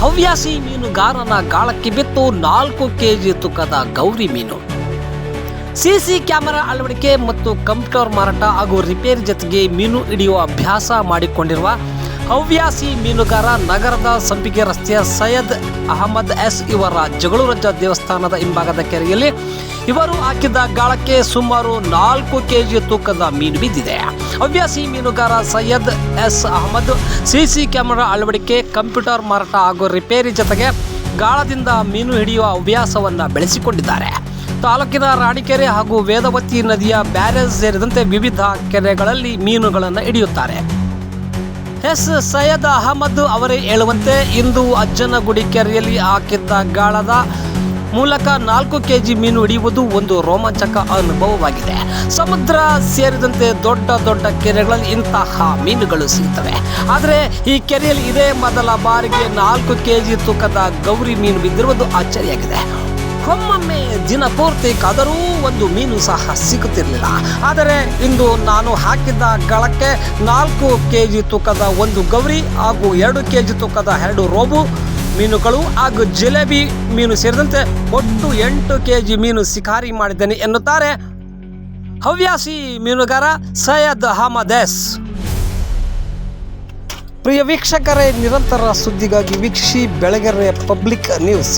ಹವ್ಯಾಸಿ ಮೀನುಗಾರನ ಗಾಳಕ್ಕೆ ಬಿತ್ತು 4 ಕೆಜಿ ತೂಕದ ಗೌರಿ ಮೀನು. ಸಿಸಿ ಕ್ಯಾಮೆರಾ ಅಳವಡಿಕೆ ಮತ್ತು ಕಂಪ್ಯೂಟರ್ ಮಾರಾಟ ಹಾಗೂ ರಿಪೇರಿ ಜೊತೆಗೆ ಮೀನು ಹಿಡಿಯುವ ಅಭ್ಯಾಸ ಮಾಡಿಕೊಂಡಿರುವ ಹವ್ಯಾಸಿ ಮೀನುಗಾರ ನಗರದ ಸಂಪಿಗೆ ರಸ್ತೆಯ ಸೈಯದ್ ಅಹಮದ್ ಎಸ್ ಇವರ ಜಗಳೂರಜ್ಜ ದೇವಸ್ಥಾನದ ಹಿಂಭಾಗದ ಕೆರೆಯಲ್ಲಿ ಇವರು ಹಾಕಿದ್ದ ಗಾಳಕ್ಕೆ ಸುಮಾರು 4 ಕೆಜಿ ತೂಕದ ಮೀನು ಬಿದ್ದಿದೆ. ಹವ್ಯಾಸಿ ಮೀನುಗಾರ Syed S Ahmad CC camera ಅಳವಡಿಕೆ, ಕಂಪ್ಯೂಟರ್ ಮಾರಾಟ ಹಾಗೂ ರಿಪೇರಿ ಜೊತೆಗೆ ಗಾಳದಿಂದ ಮೀನು ಹಿಡಿಯುವ ಹವ್ಯಾಸವನ್ನು ಬೆಳೆಸಿಕೊಂಡಿದ್ದಾರೆ. ತಾಲೂಕಿನ ರಾಣಿಕೆರೆ ಹಾಗೂ ವೇದವತಿ ನದಿಯ ಬ್ಯಾರೇಜ್ ಸೇರಿದಂತೆ ವಿವಿಧ ಕೆರೆಗಳಲ್ಲಿ ಮೀನುಗಳನ್ನು ಹಿಡಿಯುತ್ತಾರೆ. ಎಸ್ ಸೈಯದ್ ಅಹಮದ್ ಅವರೇ ಹೇಳುವಂತೆ ಇಂದು ಅಜ್ಜನಗುಡಿ ಕೆರೆಯಲ್ಲಿ ಹಾಕಿದ್ದ ಗಾಳದ ಮೂಲಕ 4 ಕೆಜಿ ಮೀನು ಹಿಡಿಯುವುದು ಒಂದು ರೋಮಾಂಚಕ ಅನುಭವವಾಗಿದೆ. ಸಮುದ್ರ ಸೇರಿದಂತೆ ದೊಡ್ಡ ದೊಡ್ಡ ಕೆರೆಗಳಲ್ಲಿ ಇಂತಹ ಮೀನುಗಳು ಸಿಗುತ್ತವೆ. ಆದರೆ ಈ ಕೆರೆಯಲ್ಲಿ ಇದೇ ಮೊದಲ ಬಾರಿಗೆ 4 ಕೆಜಿ ತೂಕದ ಗೌರಿ ಮೀನು ಬಿದ್ದಿರುವುದು ಆಶ್ಚರ್ಯವಾಗಿದೆ. ಒಮ್ಮೊಮ್ಮೆ ದಿನ ಪೂರ್ತಿ ಕಾದರೂ ಒಂದು ಮೀನು ಸಹ ಸಿಗುತ್ತಿರಲಿಲ್ಲ. ಆದರೆ ಇಂದು ನಾನು ಹಾಕಿದ್ದ ಗಾಳಕ್ಕೆ 4 ಕೆಜಿ ತೂಕದ ಒಂದು ಗೌರಿ ಹಾಗೂ 2 ಕೆಜಿ ತೂಕದ 2 ರೋಬು ಮೀನುಗಳು ಹಾಗೂ ಜಿಲೇಬಿ ಮೀನು ಸೇರಿದಂತೆ ಒಟ್ಟು 8 ಕೆಜಿ ಮೀನು ಶಿಕಾರಿ ಮಾಡಿದ್ದೇನೆ ಎನ್ನುತ್ತಾರೆ ಹವ್ಯಾಸಿ ಮೀನುಗಾರ ಸೈಯದ್ ಅಹಮದ್ ಎಸ್. ಪ್ರಿಯ ವೀಕ್ಷಕರೇ, ನಿರಂತರ ಸುದ್ದಿಗಾಗಿ ವೀಕ್ಷಿಸಿ ಬೆಳಗೆರೆ ಪಬ್ಲಿಕ್ ನ್ಯೂಸ್.